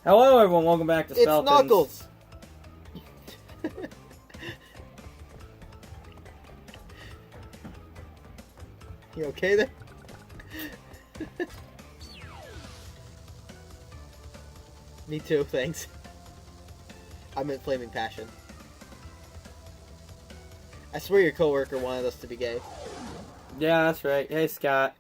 Hello, everyone. Welcome back to Speletons. It's Knuckles. You okay there? Me too, thanks. I'm in flaming passion. I swear your coworker wanted us to be gay. Yeah, that's right. Hey, Scott.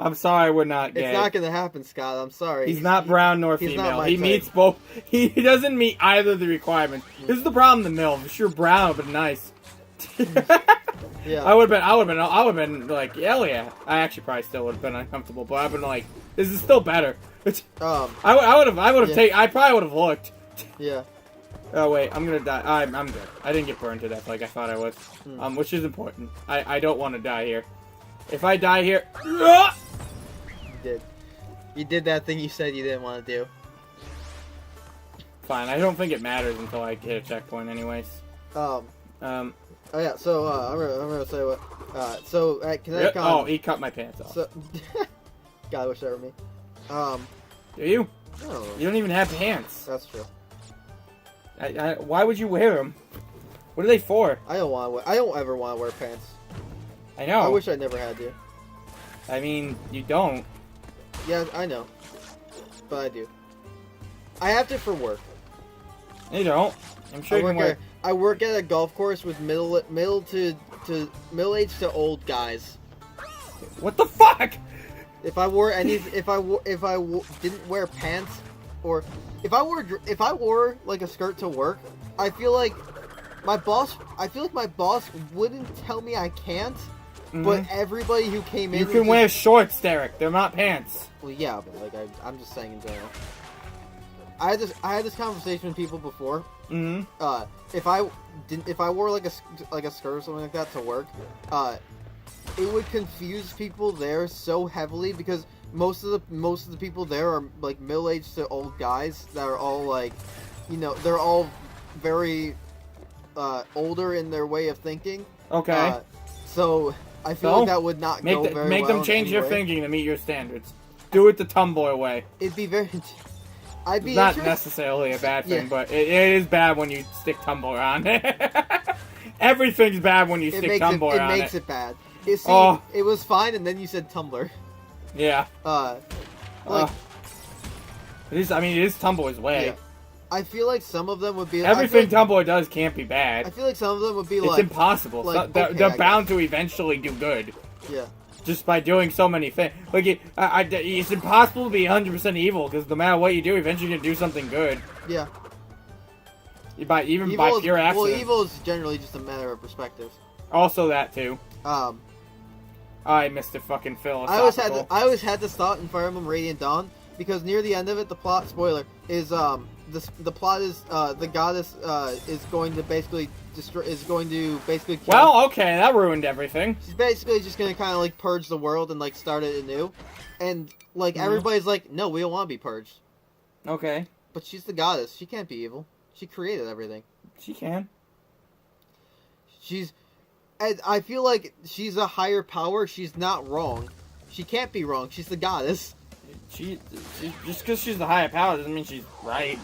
I'm sorry we're not gay. It's not gonna happen, Scott. I'm sorry. He's not brown nor female. He type. meets both. He doesn't meet either of the requirements. This is the problem. The MILF. If you're brown, but nice. Yeah. I would have been like, hell yeah. I actually probably still would have been uncomfortable, but I've been like, this is still better. I would have taken. I probably would have looked. Yeah. Oh wait, I'm gonna die. I'm good. I didn't get burned to death like I thought I was. Which is important. I don't want to die here. If I die here, you did. You did that thing you said you didn't want to do. Fine. I don't think it matters until I hit a checkpoint, anyways. Oh yeah. So I'm gonna say what. So at Kineticon. Oh, he cut my pants off. So, God, I wish that were me. Do you? No. You don't even have pants. That's true. Why would you wear them? What are they for? I don't ever want to wear pants. I know. I wish I never had to. I mean, you don't. Yeah, I know. But I do. I have to for work. You don't. I'm sure you can wear. I work at a golf course with middle-aged to old guys. What the fuck? If I wore didn't wear pants, or if I wore like a skirt to work, I feel like my boss wouldn't tell me I can't. But everybody who came in, you can wear shorts, Derek. They're not pants. Well, yeah, but like I'm just saying in general. I had this conversation with people before. If I wore like a skirt or something like that to work, it would confuse people there so heavily because most of the people there are like middle-aged to old guys that are all like, they're all very older in their way of thinking. Okay. So I feel like that would not go very well. Make them change their thinking to meet your standards. Do it the tomboy way. It'd be very. I'd be not necessarily a bad thing, but it is bad when you stick tomboy on it. Everything's bad when you stick tomboy on it. It makes it bad. It was fine, and then you said Tumblr. Yeah. It is tomboy's way. Yeah. I feel like some of them would be. Everything tomboy does can't be bad. I feel like some of them would be it's impossible. They're bound to eventually do good. Yeah. Just by doing so many things. Like, it's impossible to be 100% evil, because no matter what you do, eventually you're going to do something good. Yeah. By pure accident. Well, evil is generally just a matter of perspective. Also that, too. I missed the fucking philosophical. I always had this thought in Fire Emblem Radiant Dawn, because near the end of it, the plot, spoiler, is, the plot is, the goddess, is going to basically kill. Well, okay, that ruined everything. She's basically just gonna kind of like purge the world and like start it anew, and like everybody's like, no, we don't want to be purged. Okay. But she's the goddess. She can't be evil. She created everything. She can. I feel like she's a higher power. She's not wrong. She can't be wrong. She's the goddess. She just because she's the higher power doesn't mean she's right.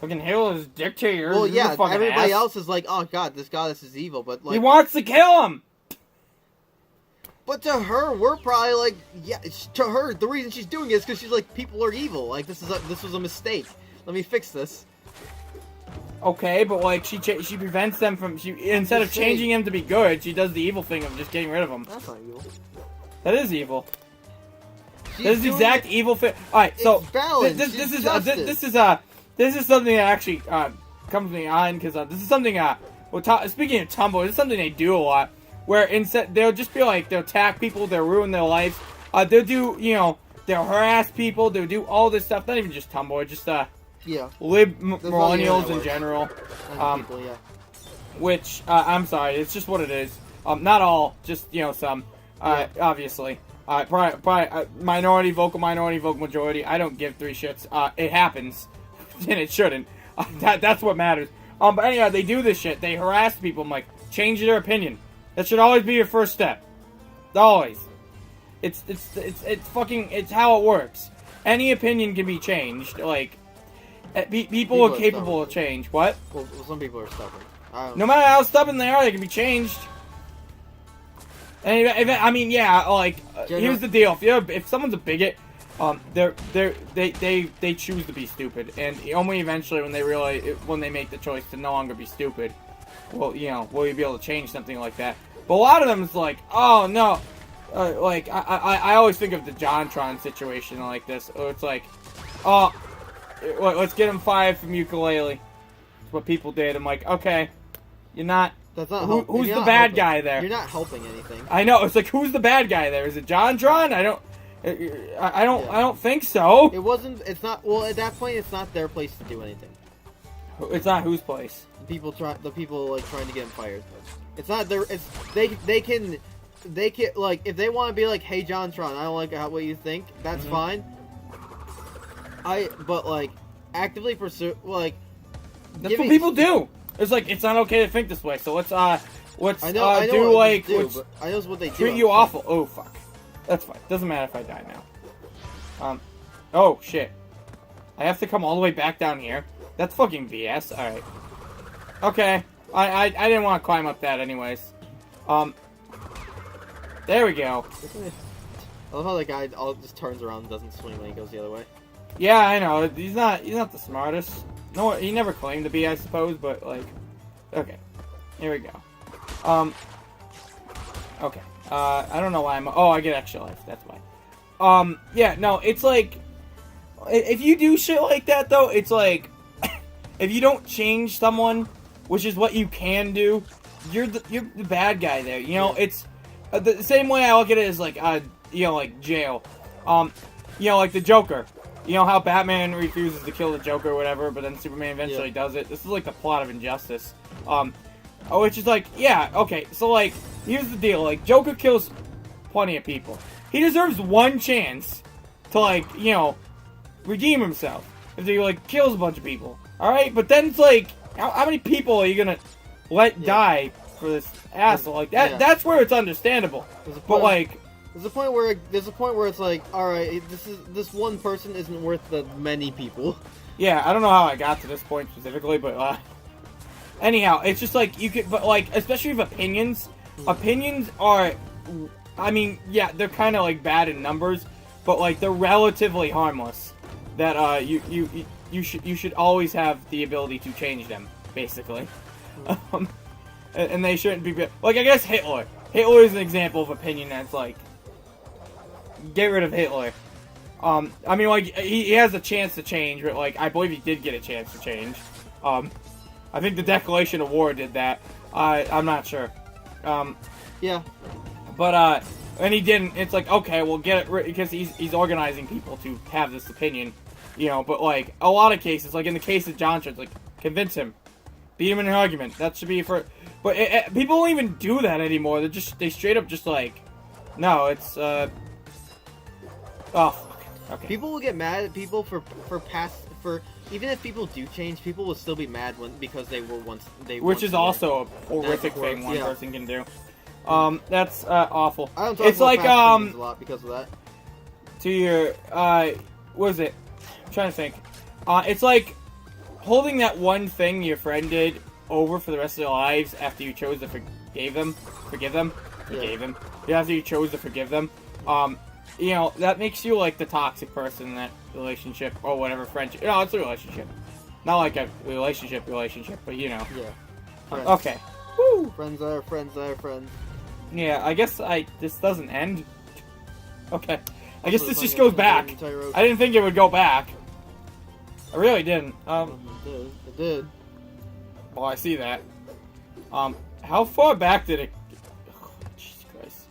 Fucking Halo is dictator. Well, yeah, everybody else is like, oh god, this goddess is evil, but like... He wants to kill him! But to her, we're probably like, yeah, to her, the reason she's doing it is because she's like, people are evil. Like, this was a mistake. Let me fix this. Okay, but like, she prevents them from... Instead of changing him to be good, she does the evil thing of just getting rid of him. That's not evil. That is evil. That is the exact evil thing. Alright, so... This is something that actually comes to me on, because this is something, speaking of tomboy, this is something they do a lot, where instead, they'll just be like, they'll attack people, they'll ruin their lives, they'll do, they'll harass people, they'll do all this stuff, not even just tomboy, just, millennials in general, people, yeah. Which, I'm sorry, it's just what it is, not all, just, some, obviously. Probably minority, vocal majority, I don't give three shits, it happens. And it shouldn't. That's what matters. But anyhow, they do this shit. They harass people. I'm like, change their opinion. That should always be your first step. Always. It's how it works. any opinion can be changed. Like, people are capable of change. What? Well, some people are stubborn. No matter how stubborn they are, they can be changed. And I mean, yeah, like, here's the deal: if someone's a bigot, they choose to be stupid, and only eventually when they make the choice to no longer be stupid, well, will you be able to change something like that? But a lot of them is like, oh no, like I always think of the JonTron situation like this. It's like, oh, let's get him fired from ukulele. That's what people did. I'm like, okay, you're not. That's not who's the bad guy there? You're not helping anything. I know. It's like, who's the bad guy there? Is it JonTron? I don't think so. It wasn't. It's not. Well, at that point, it's not their place to do anything. It's not whose place. The people like trying to get him fired. It's not their. It's they can like if they want to be like, hey JonTron, I don't like what you think. That's fine. But like actively pursue like. That's what people do. It's like, it's not okay to think this way. So let's I know what they do, but I know what they do. Treat you awful. Oh fuck. That's fine. Doesn't matter if I die now. Oh shit. I have to come all the way back down here. That's fucking BS. All right. Okay. I didn't want to climb up that anyways. There we go. I love how the guy just turns around and doesn't swing when he goes the other way. Yeah, I know. He's not the smartest. No, he never claimed to be, I suppose, but like, okay. Here we go. Okay. I don't know why I get extra life. That's why. Yeah, no, it's like, if you do shit like that, though, it's like, if you don't change someone, which is what you can do, you're the bad guy there. It's the same way I look at it as like, like jail. Like the Joker. You know how Batman refuses to kill the Joker or whatever, but then Superman eventually does it? This is like the plot of Injustice. Which is like, yeah, okay, so like, here's the deal, like, Joker kills plenty of people. He deserves one chance to, like, redeem himself. If he, like, kills a bunch of people. Alright? But then it's like, how many people are you gonna let die for this asshole? Like, that's where it's understandable. But, like... There's a point where it's like, all right, this one person isn't worth the many people. Yeah, I don't know how I got to this point specifically, but anyhow, it's just like you could, but like especially with opinions, opinions are, I mean, yeah, they're kind of like bad in numbers, but like they're relatively harmless. That you should always have the ability to change them, basically, and they shouldn't be like, I guess Hitler. Hitler is an example of opinion that's like. Get rid of Hitler. I mean, like, he has a chance to change, but, like, I believe he did get a chance to change. I think the Declaration of War did that. I'm not sure. Yeah. But, and he didn't. It's like, okay, we'll get it, because he's organizing people to have this opinion, but, like, a lot of cases, like, in the case of JonTron, it's like, convince him. Beat him in an argument. That should be for... But people don't even do that anymore. They straight up just, like, no, it's, oh, fuck. Okay. People will get mad at people for even if people do change, people will still be mad because they were once Which is also a horrific thing one person can do. That's awful. I don't talk about like a lot because of that. To your what is it? I'm trying to think. It's like holding that one thing your friend did over for the rest of their lives after you chose to forgive them. Yeah, after you chose to forgive them. That makes you like the toxic person in that relationship or whatever friendship. No, it's a relationship. Not like a relationship, but Yeah. Friends. Okay. Woo! Friends are friends are friends. Yeah, I guess this doesn't end. Okay. I guess this just goes back. I didn't think it would go back. I really didn't. It did. Well, I see that. How far back did it... Oh, Jesus Christ.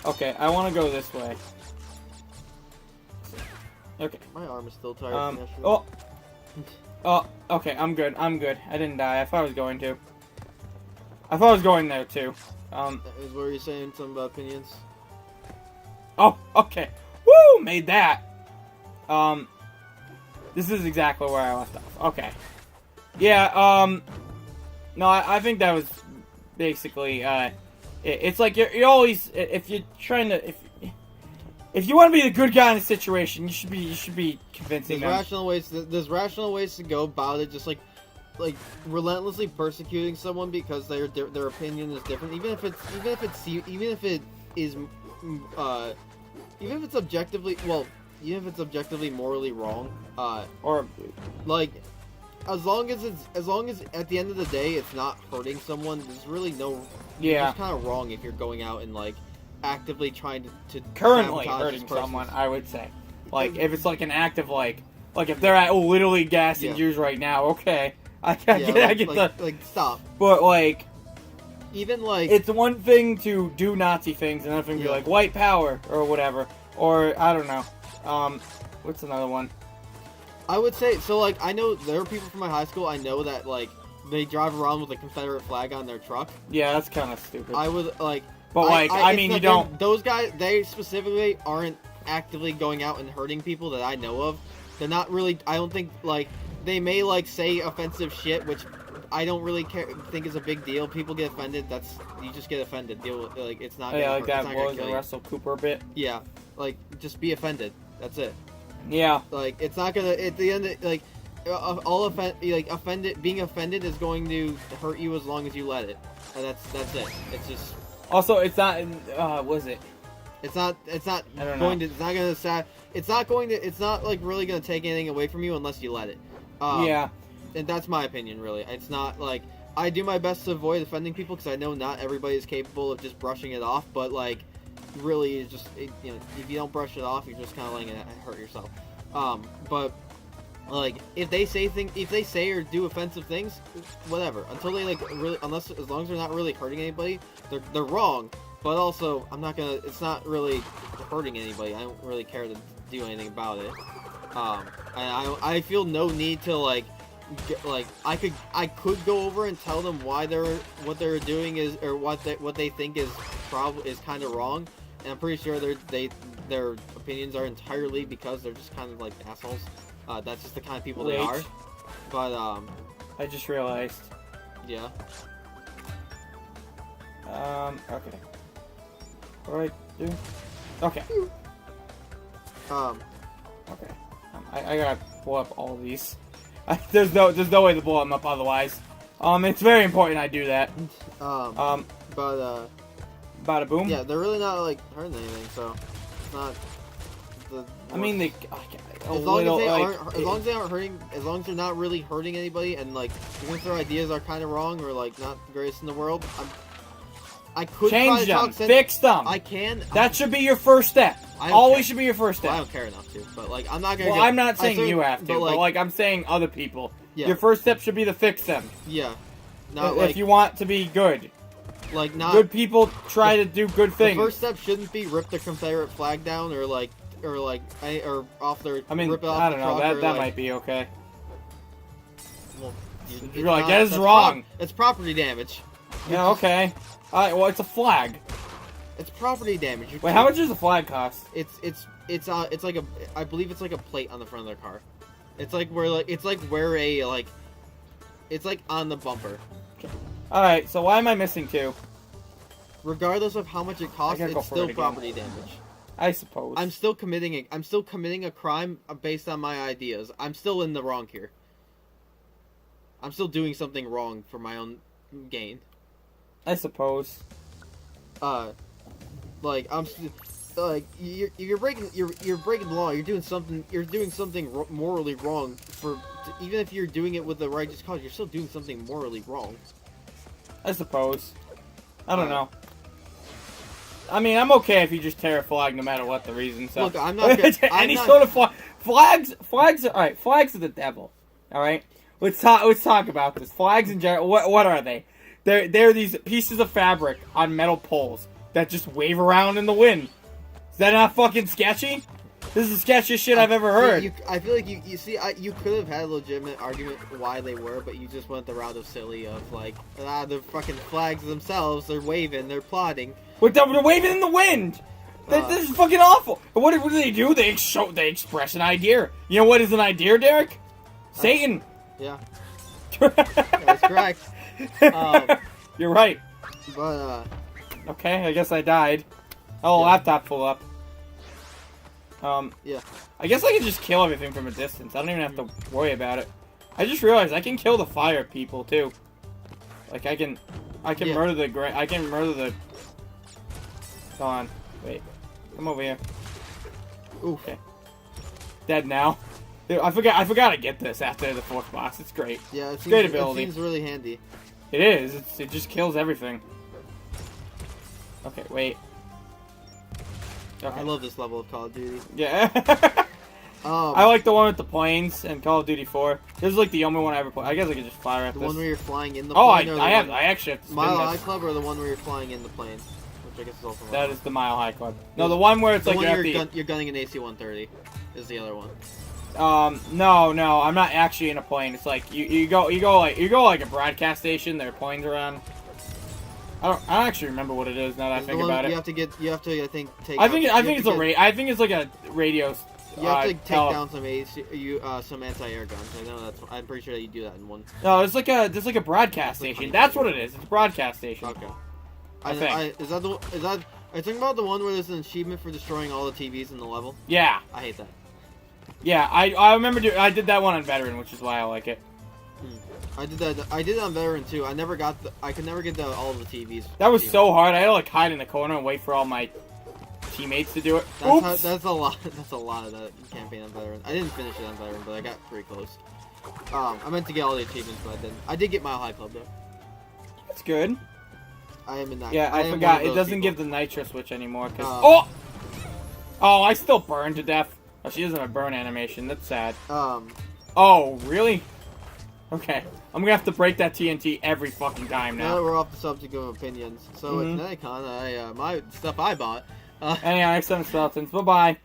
Okay, I want to go this way. Okay. My arm is still tired from yesterday. Oh, okay, I'm good. I didn't die. I thought I was going to. I thought I was going there, too. Is what you saying? Something about opinions? Oh, okay. Woo! Made that. This is exactly where I left off. Okay. Yeah, no, I think that was basically, it's like you're always, if you're trying to, if you want to be the good guy in the situation, you should be convincing them. There's rational ways to go about it. Just like relentlessly persecuting someone because their opinion is different, even if it's objectively morally wrong, or like as long as at the end of the day it's not hurting someone, there's really no it's kind of wrong if you're going out and like actively trying to currently hurting someone. I would say, like if it's like an act of like if they're at literally gassing Jews right now, okay. I get stop. But like, even like it's one thing to do Nazi things, and another thing to be like white power or whatever, or I don't know. What's another one? I would say so. Like I know there are people from my high school. I know that like they drive around with a Confederate flag on their truck. Yeah, that's kind of stupid. I would like, but like I mean, you don't. Those guys, they specifically aren't actively going out and hurting people that I know of. They're not really. I don't think like. They may like say offensive shit, which I don't really think is a big deal. People get offended. You just get offended. Deal with like it's not. Yeah, like that was the Russell Cooper bit. Yeah, like just be offended. That's it. Yeah. Like it's not gonna at the end. Like being offended is going to hurt you as long as you let it. And that's it. It's just. Also, it's not. Was it? It's not going to. It's not gonna sad. It's not going to. It's not like really gonna take anything away from you unless you let it. Yeah, and that's my opinion. Really, it's not like I do my best to avoid offending people because I know not everybody is capable of just brushing it off. But like, really, it's just if you don't brush it off, you're just kind of letting it hurt yourself. But like if they say or do offensive things, whatever. Until they like really, as long as they're not really hurting anybody, they're wrong. But also, it's not really hurting anybody. I don't really care to do anything about it. And I feel no need to like I could go over and tell them why what they're doing is or what they think is kind of wrong, and I'm pretty sure their opinions are entirely because they're just kind of like assholes. That's just the kind of people they are. But I just realized. Yeah. Okay. All right, dude. Okay. Okay. I gotta pull up all of these. There's no way to blow them up otherwise. It's very important I do that. But bada boom. Yeah, they're really not like hurting anything, so it's not. I mean, as long as they aren't hurting, as long as they're not really hurting anybody, and like even if their ideas are kind of wrong or like not the greatest in the world, I could change them, fix them. I can. That should be your first step. Always should be your first step. Well, I don't care enough to, but like I'm not gonna. Well, I'm not saying you have to, but like I'm saying other people. Yeah. Your first step should be to fix them. Yeah. Not if you want to be good. Like not good people try to do good things. The first step shouldn't be rip the Confederate flag down or off their. I mean, rip it off I don't know. That like, might be okay. Well, you're like that is wrong. It's property damage. Yeah. Okay. Well, it's a flag. It's property damage. Wait, how much does a flag cost? It's like I believe it's like a plate on the front of their car. It's like it's like on the bumper. All right. So why am I missing two? Regardless of how much it costs, it's still property damage. I suppose. I'm still committing a crime based on my ideas. I'm still in the wrong here. I'm still doing something wrong for my own gain. I suppose. Like you're breaking the law. You're doing something morally wrong. Even if you're doing it with the righteous cause, you're still doing something morally wrong. I suppose. I don't know. I mean, I'm okay if you just tear a flag, no matter what the reason. So look, I'm not any sort of flags. Flags. All right, flags are the devil. All right, let's talk about this. Flags in general. What are they? They're these pieces of fabric on metal poles that just wave around in the wind. Is that not fucking sketchy? This is the sketchiest shit I've ever heard. I feel like you could have had a legitimate argument why they were, but you just went the route of silly of like, the fucking flags themselves, they're waving, they're plotting. They're waving in the wind! This is fucking awful! What do they do? They express an idea. You know what is an idea, Derek? Satan! Yeah. That's correct. You're right. But, okay, I guess I died. Oh, yeah. Laptop full up. Yeah. I guess I can just kill everything from a distance. I don't even have to worry about it. I just realized I can kill the fire people too. Like I can murder the I can murder the. Hold on, wait, come over here. Ooh. Okay. Dead now. Dude, I forgot to get this after the 4th boss. It's great. Yeah, it seems, great ability. It seems really handy. It is. It just kills everything. Okay, wait. Okay. I love this level of Call of Duty. Yeah. Um, I like the one with the planes and Call of Duty 4. This is like the only one I ever played. I guess I could just fire at the this. one where you're flying in the Oh, plane. I actually have to spin Mile High this. Club, or the one where you're flying in the plane, which I guess is also. That is the Mile High Club. No, the one where it's the like one you're gunning an AC-130 is the other one. No, I'm not actually in a plane. It's like you go like a broadcast station. There are planes around. I don't actually remember what it is now that I think about it. You have to I think take. I think it's like a radio. You have to take down some some anti-air guns. I know I'm pretty sure that you do that in one. No, it's like a broadcast station. That's what it is. It's a broadcast station. Okay. I think. Are you talking about the one where there's an achievement for destroying all the TVs in the level? Yeah. I hate that. Yeah, I remember I did that one on Veteran, which is why I like it. I did that on Veteran too. I could never get all of the TVs. That was so hard. I had to like hide in the corner and wait for all my teammates to do it. That's a lot. That's a lot of that campaign on Veteran. I didn't finish it on Veteran, but I got pretty close. I meant to get all the achievements, but I didn't. I did get Mile High Club though. That's good. I am in that. Yeah, I forgot. It doesn't give the nitro switch anymore. Oh, I still burn to death. Oh, she doesn't have a burn animation. That's sad. Oh, really? Okay. I'm gonna have to break that TNT every fucking time now. Now that we're off the subject of opinions, so at Nikon, my stuff I bought. Anyway, next time, Speletons. Bye-bye.